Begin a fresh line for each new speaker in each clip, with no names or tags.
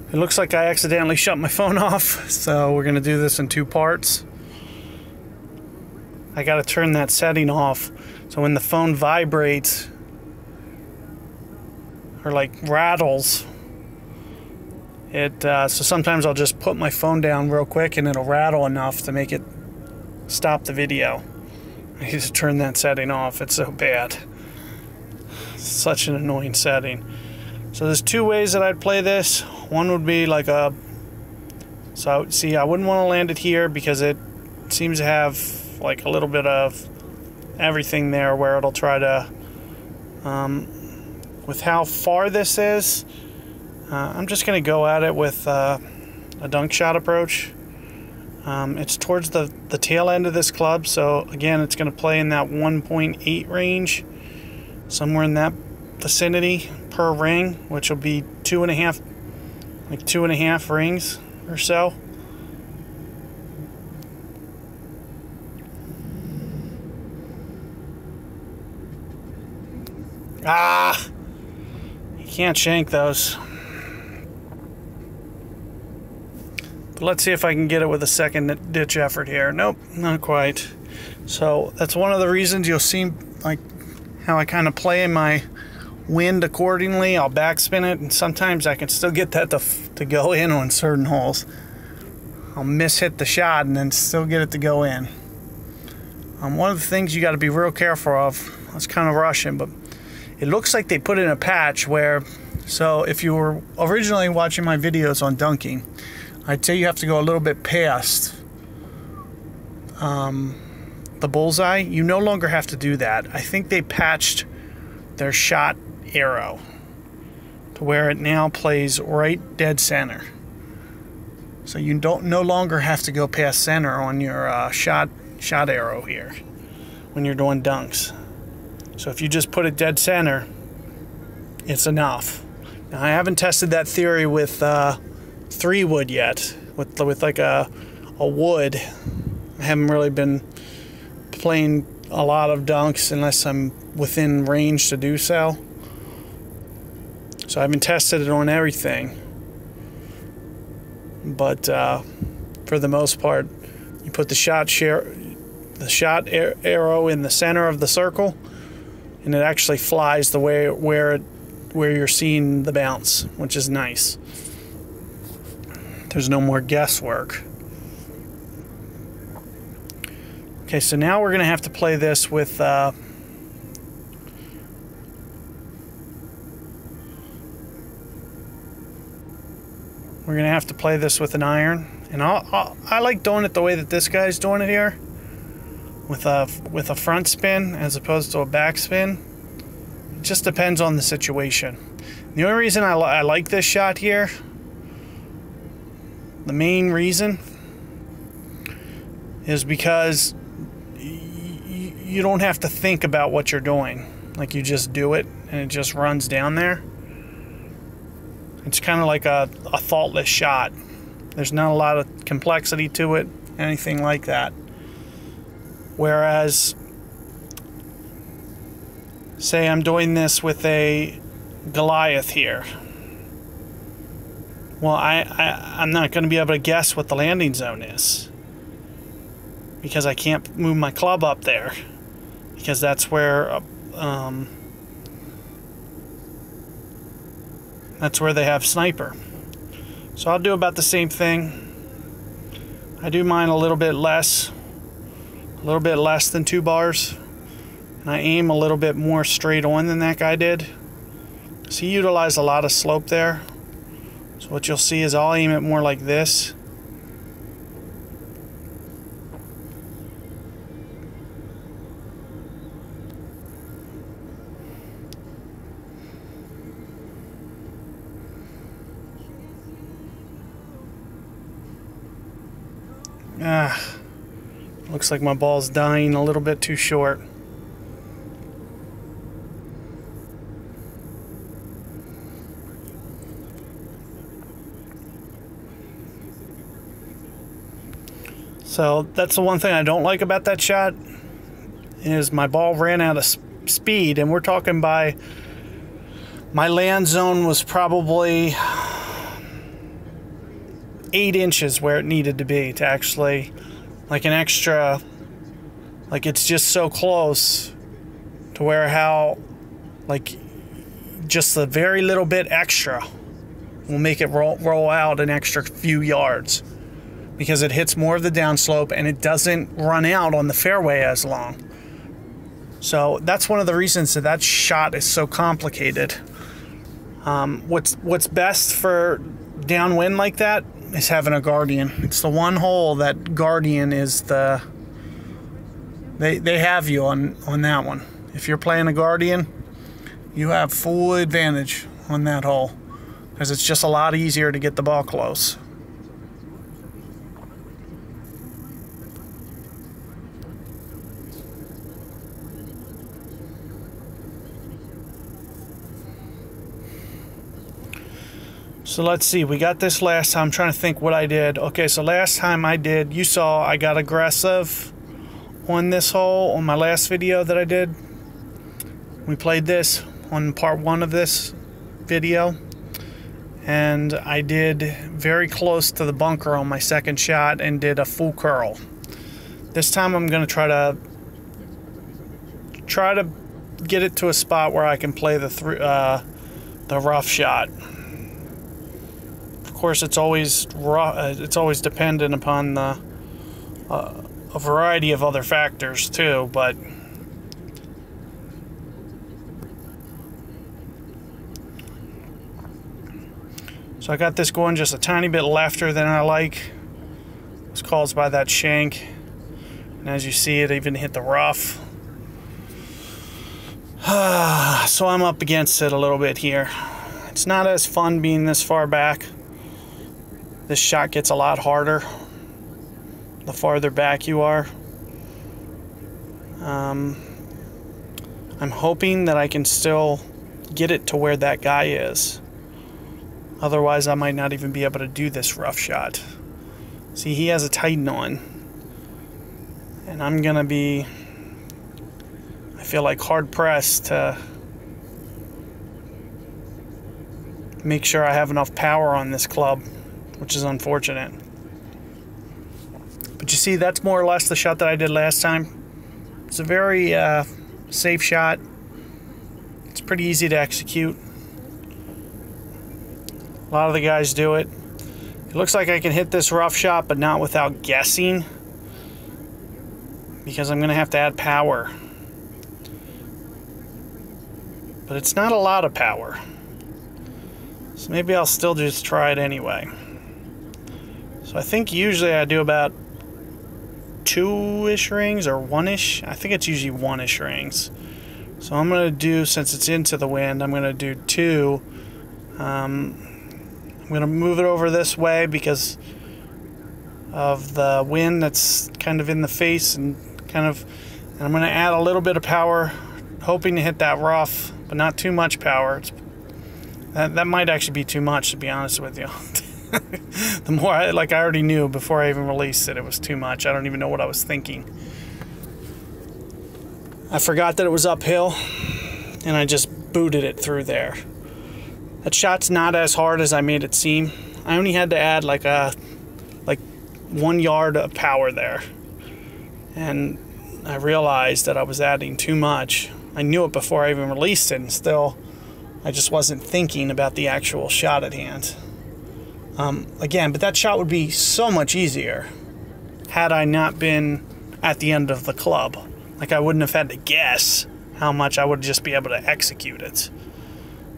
It looks like I accidentally shut my phone off, so we're gonna do this in two parts. I gotta turn that setting off so when the phone vibrates or like rattles, so sometimes I'll just put my phone down real quick and it'll rattle enough to make it stop the video. I need to turn that setting off. It's so bad. It's such an annoying setting. So there's two ways that I'd play this. One would be like so see, I wouldn't want to land it here because it seems to have like a little bit of everything there where it'll try to, with how far this is, I'm just going to go at it with a dunk shot approach. It's towards the tail end of this club, so again, it's going to play in that 1.8 range, somewhere in that vicinity per ring, which will be 2.5 rings or so. Ah! You can't shank those. But let's see if I can get it with a second ditch effort here. Nope, not quite. So that's one of the reasons you'll see like how I kind of play my wind accordingly. I'll backspin it, and sometimes I can still get that to go in on certain holes. I'll miss-hit the shot and then still get it to go in. One of the things you got to be real careful of, I was kind of rushing, but it looks like they put in a patch where, so if you were originally watching my videos on dunking, I'd say you have to go a little bit past the bullseye. You no longer have to do that. I think they patched their shot arrow to where it now plays right dead center. So you no longer have to go past center on your shot arrow here when you're doing dunks. So if you just put it dead center, it's enough. Now, I haven't tested that theory with 3-wood yet, with like a wood. I haven't really been playing a lot of dunks unless I'm within range to do so. So I haven't tested it on everything. But for the most part, you put the shot arrow in the center of the circle, and it actually flies the way where you're seeing the bounce, which is nice. There's no more guesswork. Okay, so now we're going to have to play this with we're going to have to play this with an iron, and I like doing it the way that this guy's doing it here, with a front spin as opposed to a back spin. It just depends on the situation. The only reason I like this shot here, the main reason, is because you don't have to think about what you're doing. Like, you just do it and it just runs down there. It's kind of like a thoughtless shot. There's not a lot of complexity to it, anything like that. Whereas, say I'm doing this with a Goliath here. Well, I'm not going to be able to guess what the landing zone is, because I can't move my club up there, because that's where they have sniper. So I'll do about the same thing. I do mine a little bit less than 2 bars, and I aim a little bit more straight on than that guy did. So he utilized a lot of slope there. So what you'll see is I'll aim it more like this. Looks like my ball's dying a little bit too short. So that's the one thing I don't like about that shot, is my ball ran out of speed, and we're talking by my land zone was probably 8 inches where it needed to be to actually, like an extra, like it's just so close to where how, like, just a very little bit extra will make it roll out an extra few yards, because it hits more of the downslope and it doesn't run out on the fairway as long. So that's one of the reasons that shot is so complicated. What's best for downwind like that is having a Guardian. It's the one hole that Guardian is the... They have you on that one. If you're playing a Guardian, you have full advantage on that hole, because it's just a lot easier to get the ball close. So let's see, we got this last time. I'm trying to think what I did. Okay, so last time you saw I got aggressive on this hole on my last video that I did. We played this on part 1 of this video, and I did very close to the bunker on my second shot and did a full curl. This time I'm going to try to get it to a spot where I can play the rough shot. Of course, it's always dependent upon a variety of other factors too, but so I got this going just a tiny bit lefter than I like. It's caused by that shank, and as you see, it even hit the rough. So I'm up against it a little bit here. It's not as fun being this far back. This shot gets a lot harder the farther back you are. I'm hoping that I can still get it to where that guy is. Otherwise, I might not even be able to do this rough shot. See, he has a Titan on. And I'm gonna be, I feel like, hard pressed to make sure I have enough power on this club, which is unfortunate. But you see, that's more or less the shot that I did last time. It's a very safe shot. It's pretty easy to execute. A lot of the guys do it. It looks like I can hit this rough shot, but not without guessing, because I'm going to have to add power. But it's not a lot of power. So maybe I'll still just try it anyway. So I think usually I do about 2-ish rings or 1-ish. I think it's usually 1-ish rings. So I'm going to do, since it's into the wind, I'm going to do 2. I'm going to move it over this way because of the wind that's kind of in the face, and I'm going to add a little bit of power, hoping to hit that rough, but not too much power. That might actually be too much, to be honest with you. The more I already knew before I even released it, it was too much. I don't even know what I was thinking. I forgot that it was uphill, and I just booted it through there. That shot's not as hard as I made it seem. I only had to add like 1 yard of power there, and I realized that I was adding too much. I knew it before I even released it, and still I just wasn't thinking about the actual shot at hand. Again, but that shot would be so much easier had I not been at the end of the club. Like, I wouldn't have had to guess how much, I would just be able to execute it.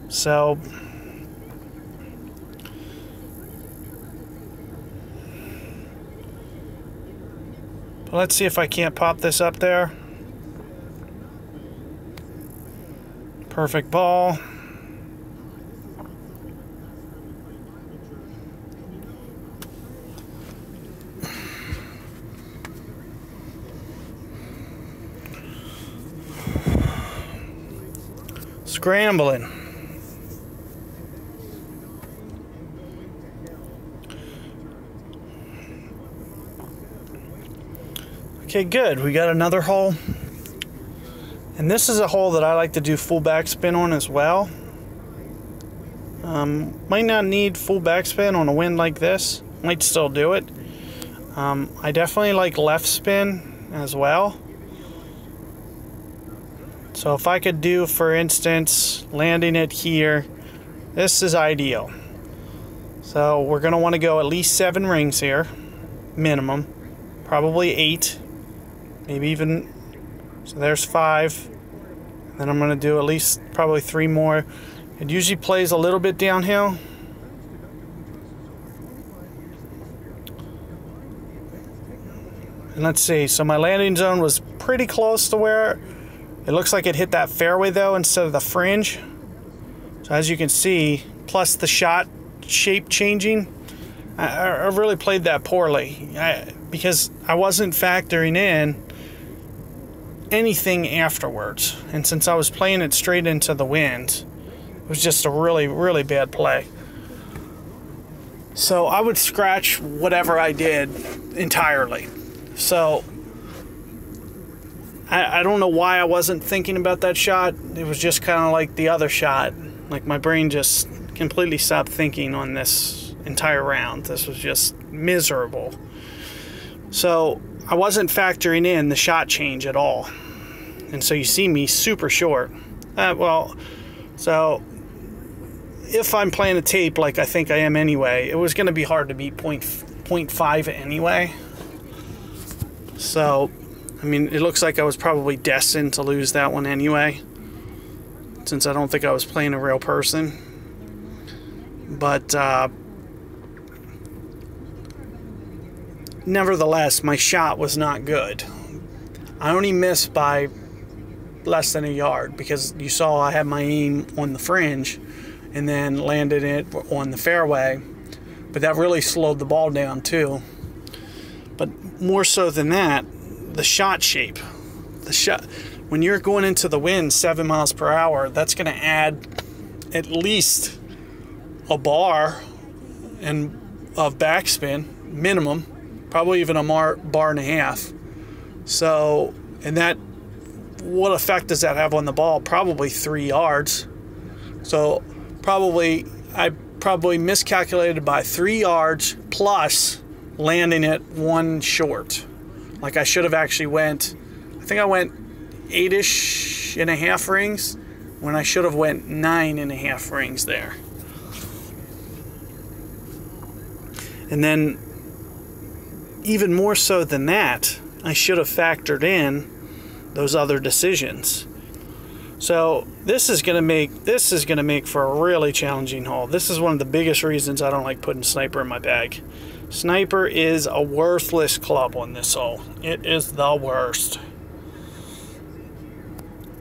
So let's see if I can't pop this up there. Perfect ball. Scrambling. Okay, good. We got another hole. And this is a hole that I like to do full backspin on as well. Might not need full backspin on a wind like this, Might still do it. I definitely like left spin as well. So if I could do, for instance, landing it here, this is ideal. So we're going to want to go at least 7 rings here, minimum. Probably 8, maybe even, so there's 5. Then I'm going to do at least probably 3 more. It usually plays a little bit downhill. And let's see, so my landing zone was pretty close to where it looks like it hit that fairway though instead of the fringe. So as you can see, plus the shot shape changing, I really played that poorly because I wasn't factoring in anything afterwards. And since I was playing it straight into the wind, it was just a really, really bad play. So I would scratch whatever I did entirely. So I don't know why I wasn't thinking about that shot. It was just kind of like the other shot. Like my brain just completely stopped thinking on this entire round. This was just miserable. So I wasn't factoring in the shot change at all. And so you see me super short. So if I'm playing a tape like I think I am anyway, it was going to be hard to beat 0.5 anyway. So, I mean, it looks like I was probably destined to lose that one anyway, since I don't think I was playing a real person. But nevertheless, my shot was not good. I only missed by less than a yard because you saw I had my aim on the fringe and then landed it on the fairway. But that really slowed the ball down too. But more so than that, the shot shape. The shot, when you're going into the wind 7 miles per hour, that's going to add at least a bar of backspin, minimum, probably even a bar and a half. So, and that, what effect does that have on the ball? Probably 3 yards. So I probably miscalculated by 3 yards plus landing it 1 short. Like I should have actually went, I think I went 8.5 rings when I should have went 9.5 rings there. And then even more so than that, I should have factored in those other decisions. So this is going to make for a really challenging hole. This is one of the biggest reasons I don't like putting Sniper in my bag. Sniper is a worthless club on this hole. It is the worst.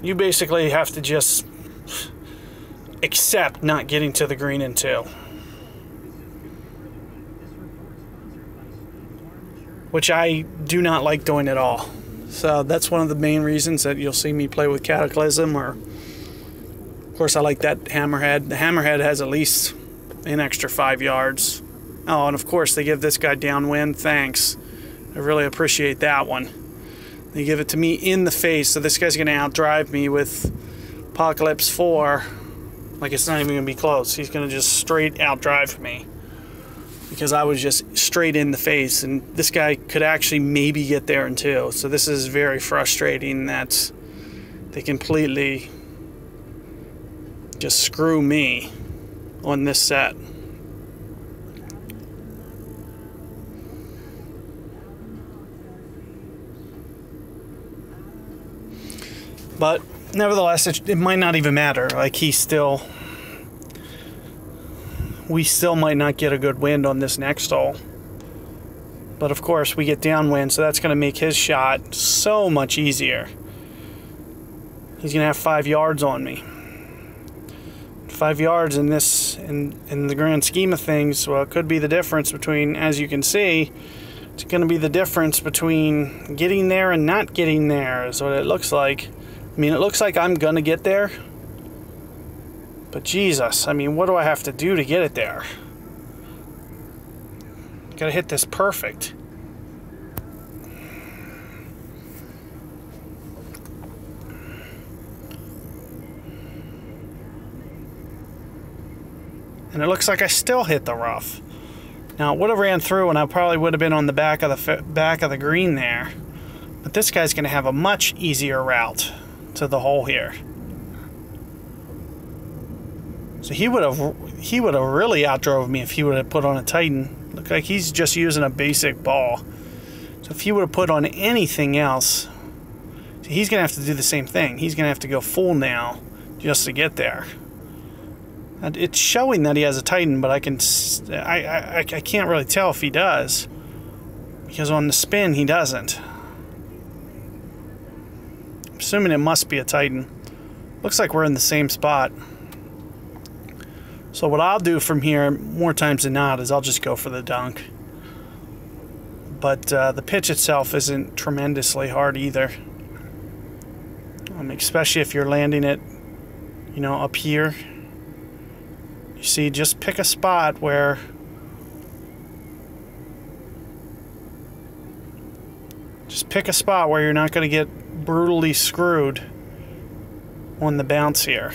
You basically have to just accept not getting to the green in 2. Which I do not like doing at all. So that's one of the main reasons that you'll see me play with Cataclysm, or of course I like that Hammerhead. The Hammerhead has at least an extra 5 yards. Oh, and of course they give this guy downwind. Thanks. I really appreciate that one. They give it to me in the face, so this guy's going to outdrive me with Apocalypse 4. Like it's not even going to be close. He's going to just straight outdrive me, because I was just straight in the face, and this guy could actually maybe get there in 2. So this is very frustrating that they completely just screw me on this set. But nevertheless, it might not even matter. Like we still might not get a good wind on this next hole. But of course we get downwind, so that's going to make his shot so much easier. He's going to have 5 yards on me. 5 yards in the grand scheme of things, well, it could be the difference between, as you can see, it's going to be the difference between getting there and not getting there is what it looks like. I mean, it looks like I'm going to get there. But Jesus, I mean, what do I have to do to get it there? Gotta hit this perfect. And it looks like I still hit the rough. Now it would have ran through and I probably would have been on the back of the green there. But this guy's going to have a much easier route to the hole here. So he would have really outdrove me if he would have put on a Titan. Look like he's just using a basic ball. So if he would have put on anything else, he's going to have to do the same thing. He's going to have to go full now just to get there. And it's showing that he has a Titan, but I can't really tell if he does, because on the spin he doesn't. I'm assuming it must be a Titan. Looks like we're in the same spot. So what I'll do from here, more times than not, is I'll just go for the dunk. But the pitch itself isn't tremendously hard either. Especially if you're landing it, you know, up here. You see, just pick a spot where you're not going to get brutally screwed on the bounce here.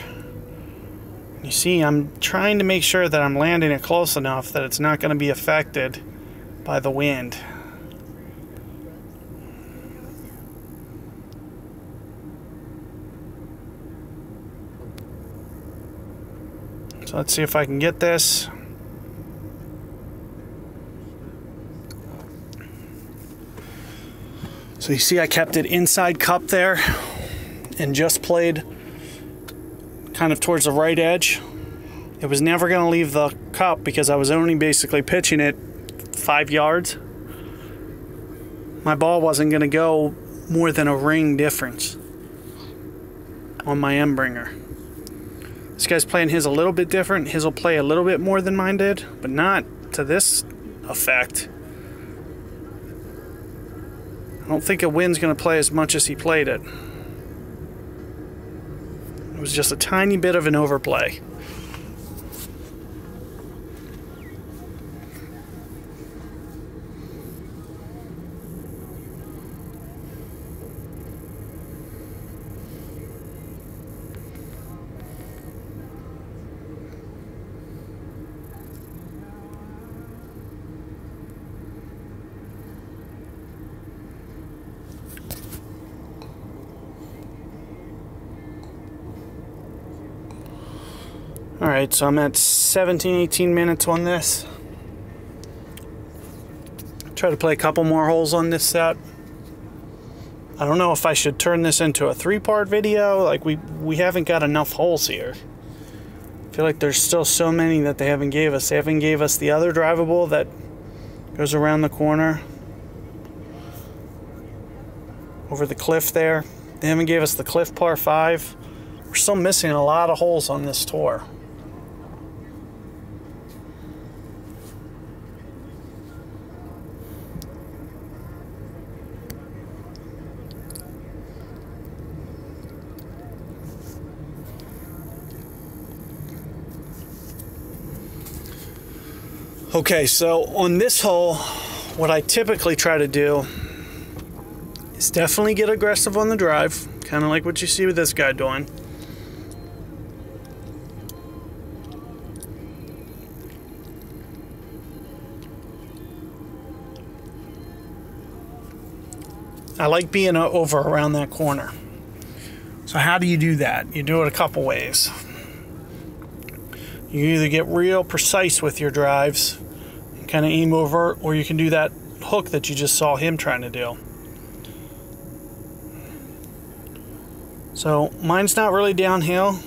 You see, I'm trying to make sure that I'm landing it close enough that it's not going to be affected by the wind. So let's see if I can get this. So you see I kept it inside cup there and just played kind of towards the right edge. It was never going to leave the cup because I was only basically pitching it 5 yards. My ball wasn't going to go more than a ring difference on my Embringer. This guy's playing his a little bit different. His will play a little bit more than mine did, but not to this effect. I don't think a wind's going to play as much as he played it. It was just a tiny bit of an overplay. Alright, so I'm at 17-18 minutes on this. Try to play a couple more holes on this set. I don't know if I should turn this into a 3-part video. Like, we haven't got enough holes here. I feel like there's still so many that they haven't gave us. They haven't gave us the other drivable that goes around the corner over the cliff there. They haven't gave us the cliff par 5. We're still missing a lot of holes on this tour. Okay, so on this hole, what I typically try to do is definitely get aggressive on the drive, kind of like what you see with this guy doing. I like being over around that corner. So how do you do that? You do it a couple ways. You either get real precise with your drives and kind of aim over, or you can do that hook that you just saw him trying to do. So mine's not really downhill.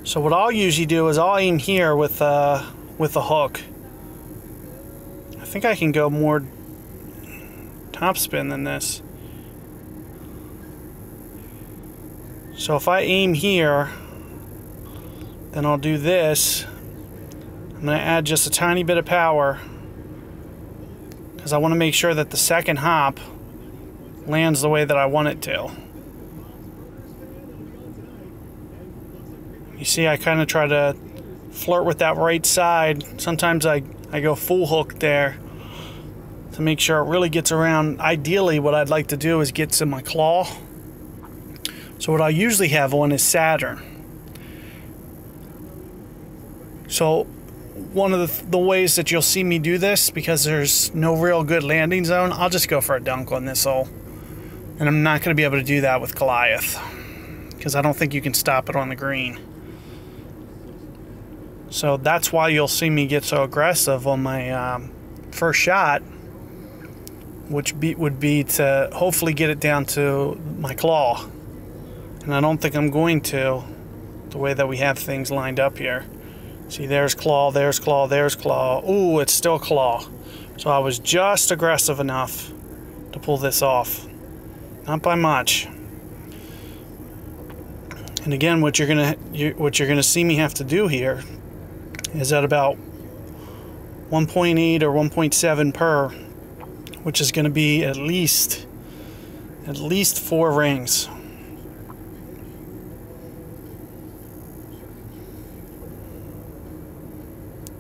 So what I'll usually do is I'll aim here with a hook. I think I can go more topspin than this. So if I aim here, then I'll do this. I'm going to add just a tiny bit of power because I want to make sure that the second hop lands the way that I want it to. You see, I kind of try to flirt with that right side. Sometimes I go full hook there to make sure it really gets around. Ideally, what I'd like to do is get to my claw. So what I usually have on is Saturn. So one of the ways that you'll see me do this, because there's no real good landing zone, I'll just go for a dunk on this hole. And I'm not going to be able to do that with Goliath, because I don't think you can stop it on the green. So that's why you'll see me get so aggressive on my first shot, which would be to hopefully get it down to my claw. And I don't think I'm going to, the way that we have things lined up here. See, there's claw, there's claw, there's claw. Ooh, it's still claw. So I was just aggressive enough to pull this off. Not by much. And again, what you're gonna see me have to do here is at about 1.8 or 1.7 per, which is gonna be at least 4 rings.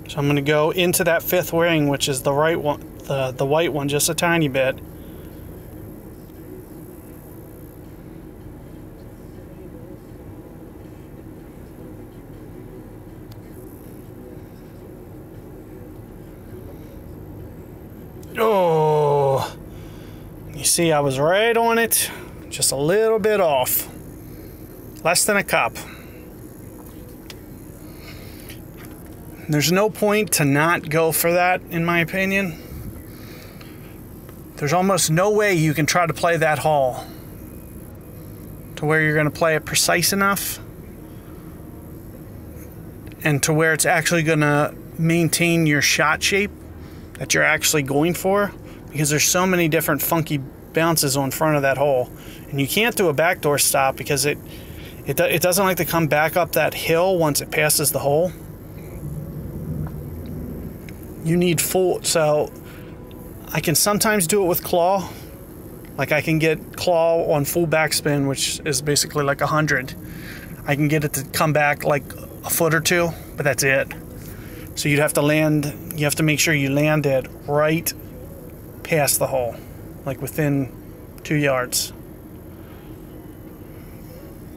So I'm going to go into that 5th ring, which is the right one, the white one, just a tiny bit. Oh, you see, I was right on it, just a little bit off, less than a cup. There's no point to not go for that, in my opinion. There's almost no way you can try to play that hole to where you're going to play it precise enough and to where it's actually going to maintain your shot shape that you're actually going for, because there's so many different funky bounces on front of that hole. And you can't do a backdoor stop because it doesn't like to come back up that hill once it passes the hole. You need full, so I can sometimes do it with claw. Like I can get claw on full backspin, which is basically like 100. I can get it to come back like a foot or two, but that's it. So you have to make sure you land it right past the hole, like within 2 yards.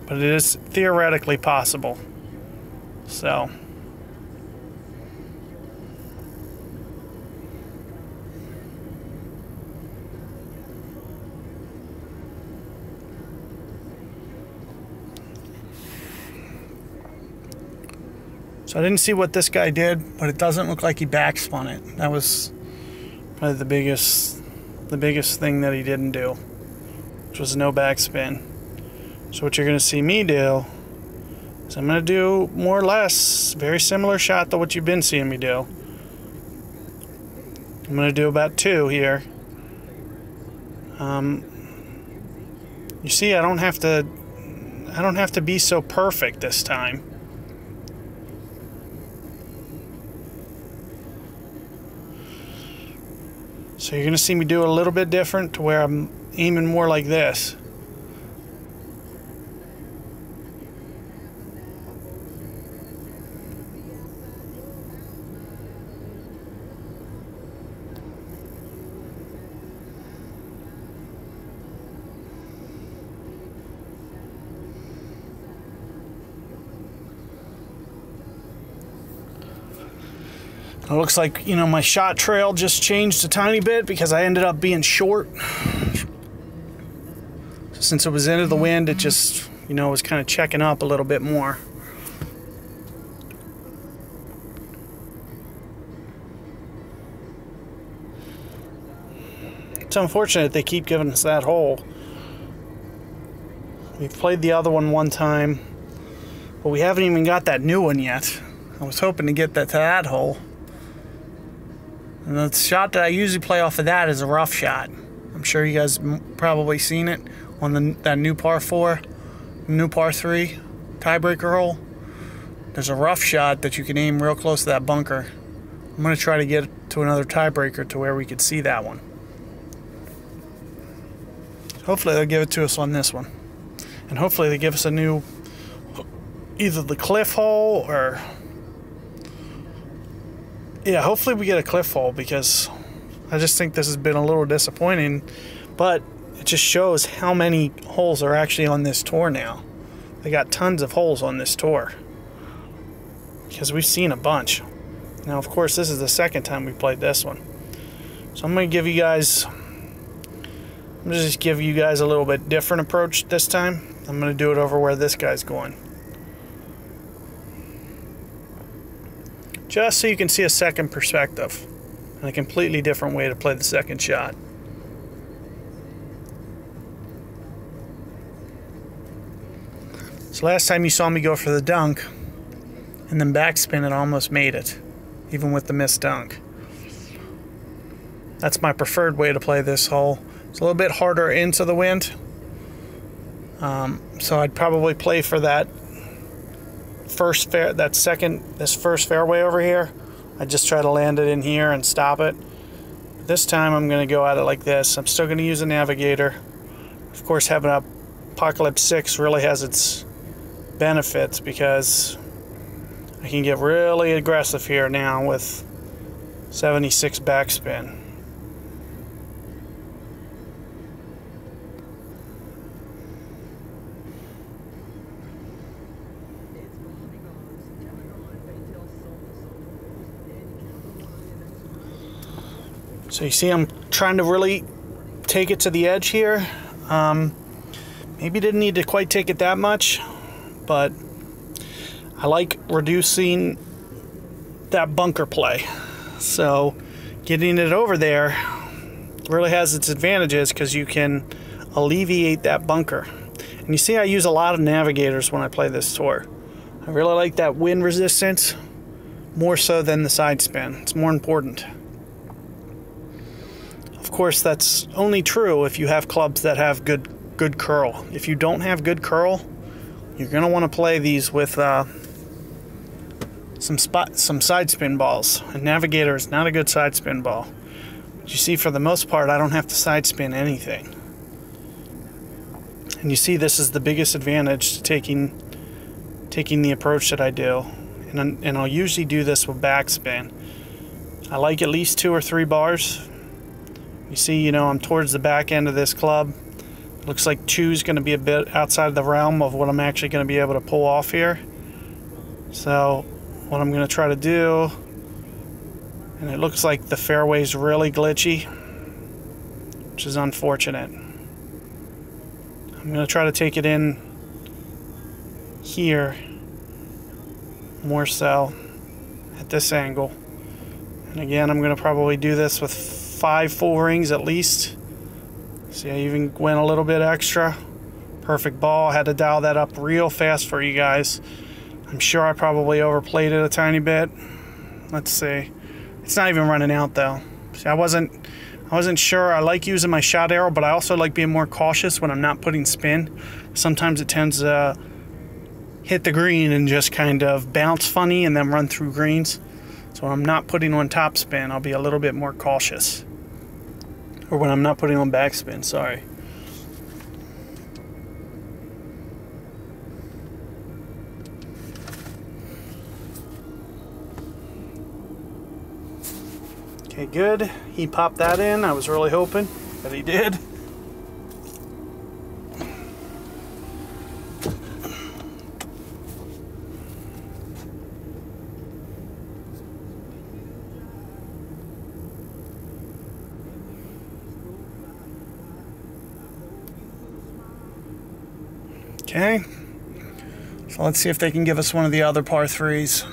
But it is theoretically possible. So I didn't see what this guy did, but it doesn't look like he backspun it. That was probably the biggest thing that he didn't do, which was no backspin. So what you're going to see me do is I'm going to do more or less very similar shot to what you've been seeing me do. I'm going to do about 2 here. You see, I don't have to be so perfect this time. So you're going to see me do a little bit different to where I'm aiming more like this. It looks like, you know, my shot trail just changed a tiny bit because I ended up being short. Since it was into the wind, it just, you know, was kind of checking up a little bit more. It's unfortunate they keep giving us that hole. We've played the other one time, but we haven't even got that new one yet. I was hoping to get that to that hole. And the shot that I usually play off of that is a rough shot. I'm sure you guys probably seen it on that new par 4, new par 3 tiebreaker hole. There's a rough shot that you can aim real close to that bunker. I'm going to try to get to another tiebreaker to where we could see that one. Hopefully they'll give it to us on this one. And hopefully they give us a new, either the cliff hole or... Yeah, hopefully we get a cliff hole, because I just think this has been a little disappointing. But it just shows how many holes are actually on this tour now. They got tons of holes on this tour, because we've seen a bunch. Now, of course, this is the second time we played this one. So I'm going to just give you guys a little bit different approach this time. I'm going to do it over where this guy's going. Just so you can see a second perspective and a completely different way to play the second shot. So last time you saw me go for the dunk and then backspin, it almost made it, even with the missed dunk. That's my preferred way to play this hole. It's a little bit harder into the wind, so I'd probably play for that this first fairway over here. I just try to land it in here and stop it. This time I'm going to go at it like this. I'm still going to use a navigator. Of course, having a Apocalypse 6 really has its benefits, because I can get really aggressive here now with 76 backspin. So you see I'm trying to really take it to the edge here. Maybe didn't need to quite take it that much, but I like reducing that bunker play. So getting it over there really has its advantages, because you can alleviate that bunker. And you see I use a lot of navigators when I play this tour. I really like that wind resistance more so than the side spin. It's more important. Of course, that's only true if you have clubs that have good curl. If you don't have good curl, you're going to want to play these with some side spin balls. A navigator is not a good side spin ball. But you see, for the most part, I don't have to side spin anything. And you see, this is the biggest advantage to taking the approach that I do. And I'll usually do this with backspin. I like at least 2 or 3 bars. You see, I'm towards the back end of this club. Looks like 2 is going to be a bit outside the realm of what I'm actually going to be able to pull off here. So what I'm going to try to do, and it looks like the fairway's really glitchy, which is unfortunate. I'm going to try to take it in here, more so at this angle. And again, I'm going to probably do this with 5 full rings at least. See, I even went a little bit extra. Perfect ball. I had to dial that up real fast for you guys. I'm sure I probably overplayed it a tiny bit. Let's see. It's not even running out though. See, I wasn't sure. I like using my shot arrow, but I also like being more cautious when I'm not putting spin. Sometimes it tends to hit the green and just kind of bounce funny and then run through greens. So when I'm not putting on top spin, I'll be a little bit more cautious. Or when I'm not putting on backspin, sorry. Okay, good. He popped that in. I was really hoping that he did. Okay, so let's see if they can give us one of the other par 3s.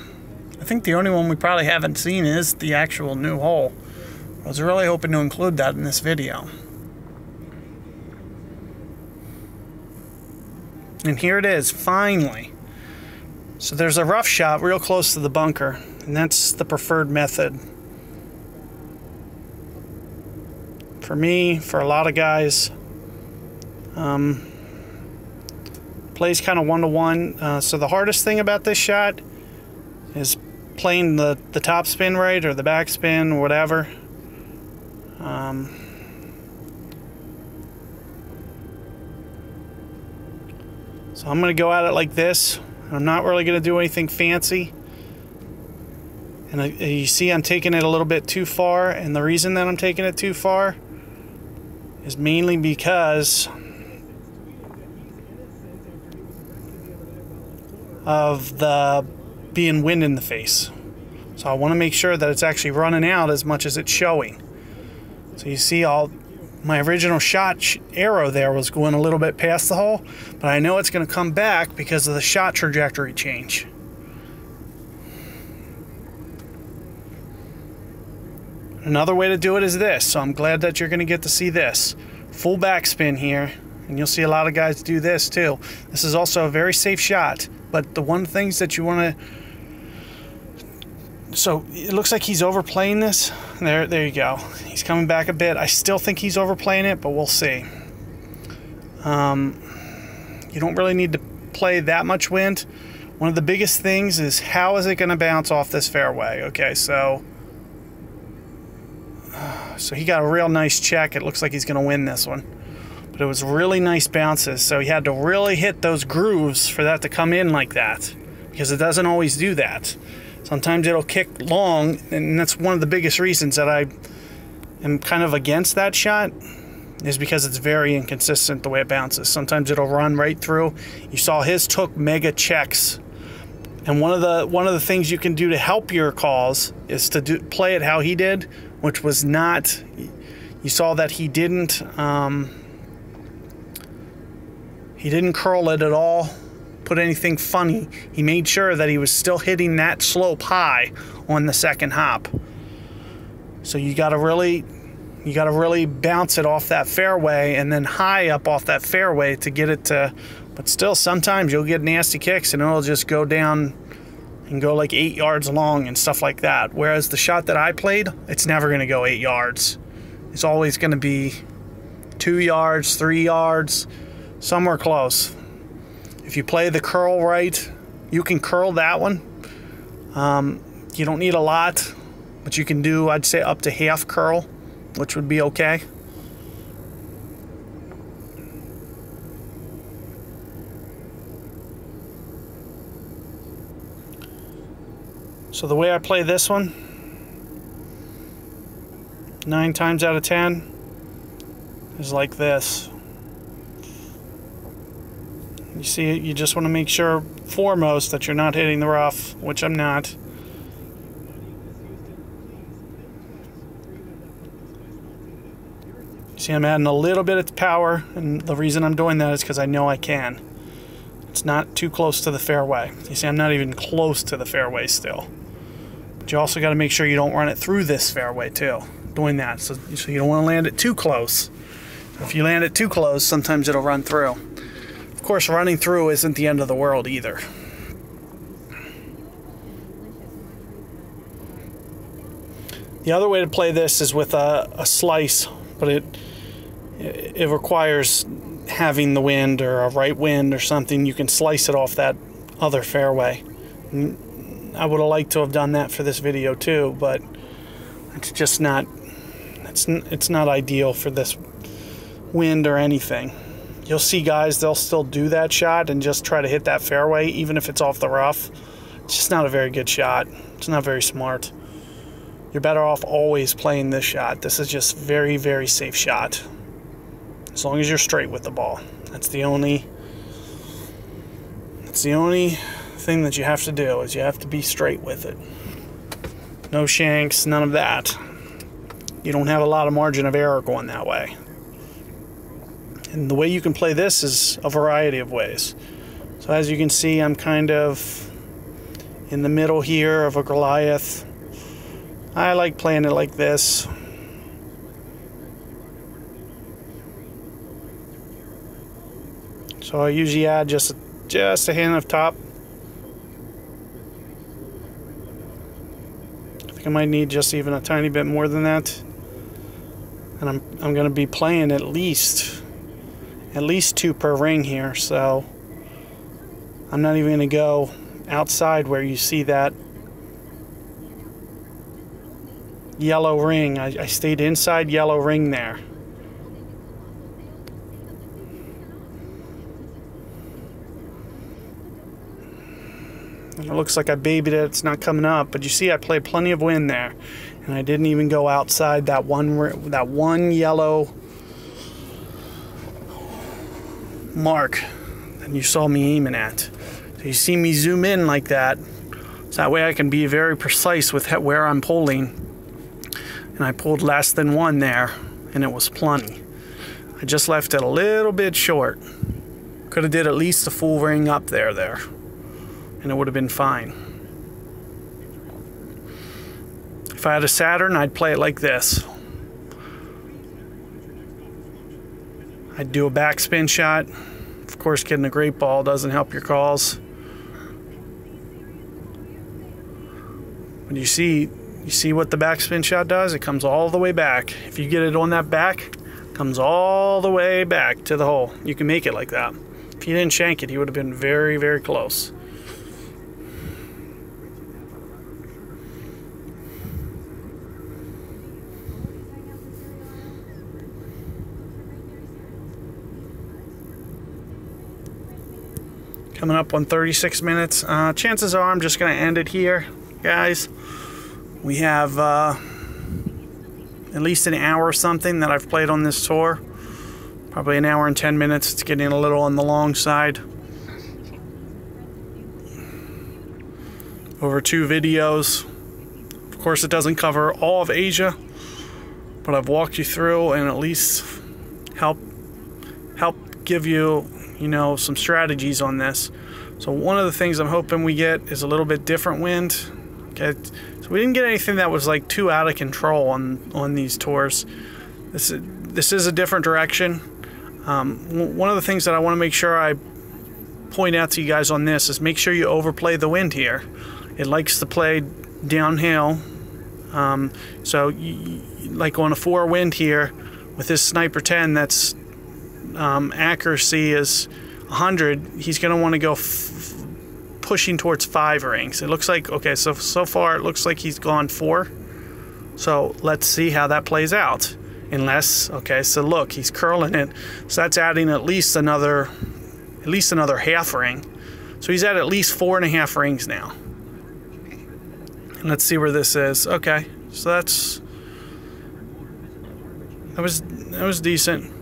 I think the only one we probably haven't seen is the actual new hole. I was really hoping to include that in this video. And here it is, finally. So there's a rough shot real close to the bunker, and that's the preferred method. For me, for a lot of guys, plays kind of 1-to-1. So the hardest thing about this shot is playing the top spin right, or the back spin, or whatever. So I'm going to go at it like this. I'm not really going to do anything fancy. And you see I'm taking it a little bit too far, and the reason that I'm taking it too far is mainly because of the being wind in the face. So I want to make sure that it's actually running out as much as it's showing. So you see all my original shot arrow there was going a little bit past the hole, but I know it's going to come back because of the shot trajectory change. Another way to do it is this, so I'm glad that you're going to get to see this. Full backspin here, and you'll see a lot of guys do this too. This is also a very safe shot, but the one things that you want to... So it looks like he's overplaying this. There you go. He's coming back a bit. I still think he's overplaying it, but we'll see. You don't really need to play that much wind. One of the biggest things is how is it going to bounce off this fairway? Okay, so he got a real nice check. It looks like he's going to win this one. But it was really nice bounces, so he had to really hit those grooves for that to come in like that, because it doesn't always do that. Sometimes it'll kick long, and that's one of the biggest reasons that I am kind of against that shot, is because it's very inconsistent the way it bounces. Sometimes it'll run right through. You saw his took mega checks, and one of the things you can do to help your calls is to play it how he did, which was not. You saw that he didn't curl it at all. Put anything funny. He made sure that he was still hitting that slope high on the second hop. So you got to really bounce it off that fairway and then high up off that fairway to get it to. But still, sometimes you'll get nasty kicks and it'll just go down and go like 8 yards long and stuff like that. Whereas the shot that I played, it's never going to go 8 yards. It's always going to be 2 yards, 3 yards, somewhere close. If you play the curl right, you can curl that one. You don't need a lot, but you can do, I'd say, up to half curl, which would be okay. So the way I play this one, 9 times out of 10, is like this. You see, you just want to make sure, foremost, that you're not hitting the rough, which I'm not. See, I'm adding a little bit of power, and the reason I'm doing that is because I know I can. It's not too close to the fairway. You see, I'm not even close to the fairway still. But you also got to make sure you don't run it through this fairway, too. Doing that, so you don't want to land it too close. If you land it too close, sometimes it'll run through. Of course, running through isn't the end of the world either. The other way to play this is with a slice, but it requires having the wind or a right wind or something. You can slice it off that other fairway. I would have liked to have done that for this video too, but it's just not. It's not ideal for this wind or anything. You'll see guys, they'll still do that shot and just try to hit that fairway, even if it's off the rough. It's just not a very good shot. It's not very smart. You're better off always playing this shot. This is just very, very safe shot. As long as you're straight with the ball. That's the only thing that you have to do, is you have to be straight with it. No shanks, none of that. You don't have a lot of margin of error going that way. And the way you can play this is a variety of ways. So as you can see, I'm kind of in the middle here of a Goliath. I like playing it like this. So I usually add just a hint of top. I think I might need just even a tiny bit more than that. And I'm going to be playing at least 2 per ring here, so I'm not even going to go outside where you see that yellow ring. I stayed inside yellow ring there. And it looks like I babied it. It's not coming up, but you see I played plenty of wind there, and I didn't even go outside that one yellow mark that you saw me aiming at. So you see me zoom in like that, so that way I can be very precise with where I'm pulling. And I pulled less than 1 there, and it was plenty. I just left it a little bit short. Could have did at least a full ring up there, and it would have been fine. If I had a Saturn, I'd play it like this. I'd do a backspin shot. Of course, getting a great ball doesn't help your calls. But you see what the backspin shot does? It comes all the way back. If you get it on that back, it comes all the way back to the hole. You can make it like that. If you didn't shank it, you would have been very, very close. Coming up on 36 minutes. Chances are I'm just going to end it here, guys. We have at least an hour or something that I've played on this tour. Probably an hour and 10 minutes. It's getting a little on the long side. Over 2 videos. Of course, it doesn't cover all of Asia, but I've walked you through and at least help give you, some strategies on this. So one of the things I'm hoping we get is a little bit different wind. Okay, so we didn't get anything that was like too out of control on these tours. This is a different direction. One of the things that I want to make sure I point out to you guys on this is make sure you overplay the wind here. It likes to play downhill. So like on a 4 wind here with this Sniper 10, that's accuracy is 100, he's going to want to go pushing towards 5 rings. It looks like, okay, so far it looks like he's gone 4. So let's see how that plays out. Unless, okay, so look, he's curling it. So that's adding at least another half ring. So he's at least 4.5 rings now. And let's see where this is. Okay, so that was decent.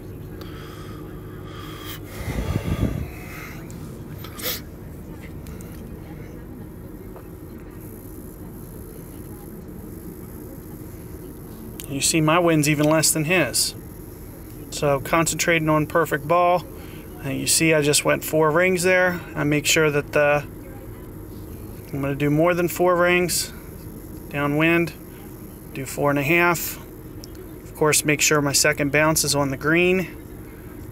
You see my wind's even less than his. So concentrating on perfect ball. And you see I just went 4 rings there. I make sure that I'm going to do more than 4 rings. Downwind. Do 4.5. Of course, make sure my second bounce is on the green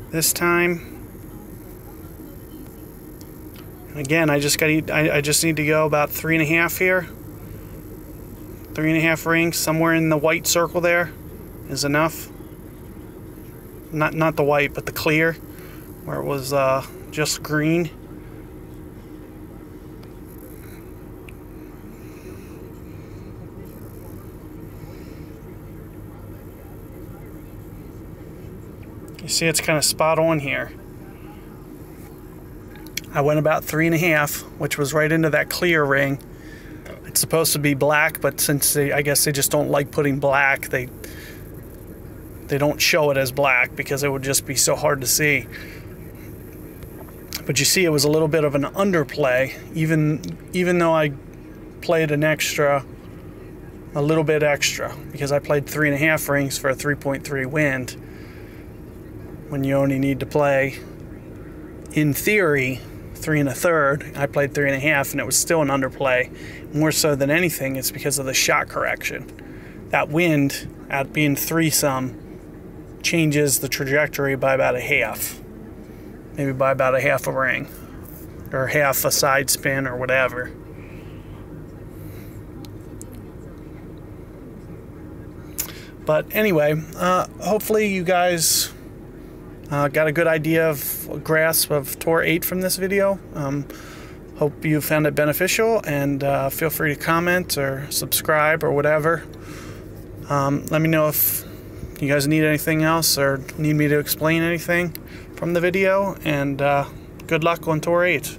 this time. And again, I just need to go about 3.5 here. 3.5 rings, somewhere in the white circle there is enough. Not the white, but the clear, where it was just green. You see it's kind of spot on here. I went about 3.5, which was right into that clear ring. It's supposed to be black, but since I guess they just don't like putting black, they don't show it as black because it would just be so hard to see. But you see it was a little bit of an underplay, even though I played a little bit extra, because I played 3.5 rings for a 3.3 wind, when you only need to play, in theory, 3 1/3. I played 3.5, and it was still an underplay. More so than anything, it's because of the shot correction. That wind, at being 3-some, changes the trajectory by about 1/2. Maybe by about 1/2 a ring, or 1/2 a side spin, or whatever. But anyway, hopefully you guys got a good idea of grasp of Tour 8 from this video. Hope you found it beneficial, and feel free to comment or subscribe or whatever. Let me know if you guys need anything else or need me to explain anything from the video, and good luck on Tour 8.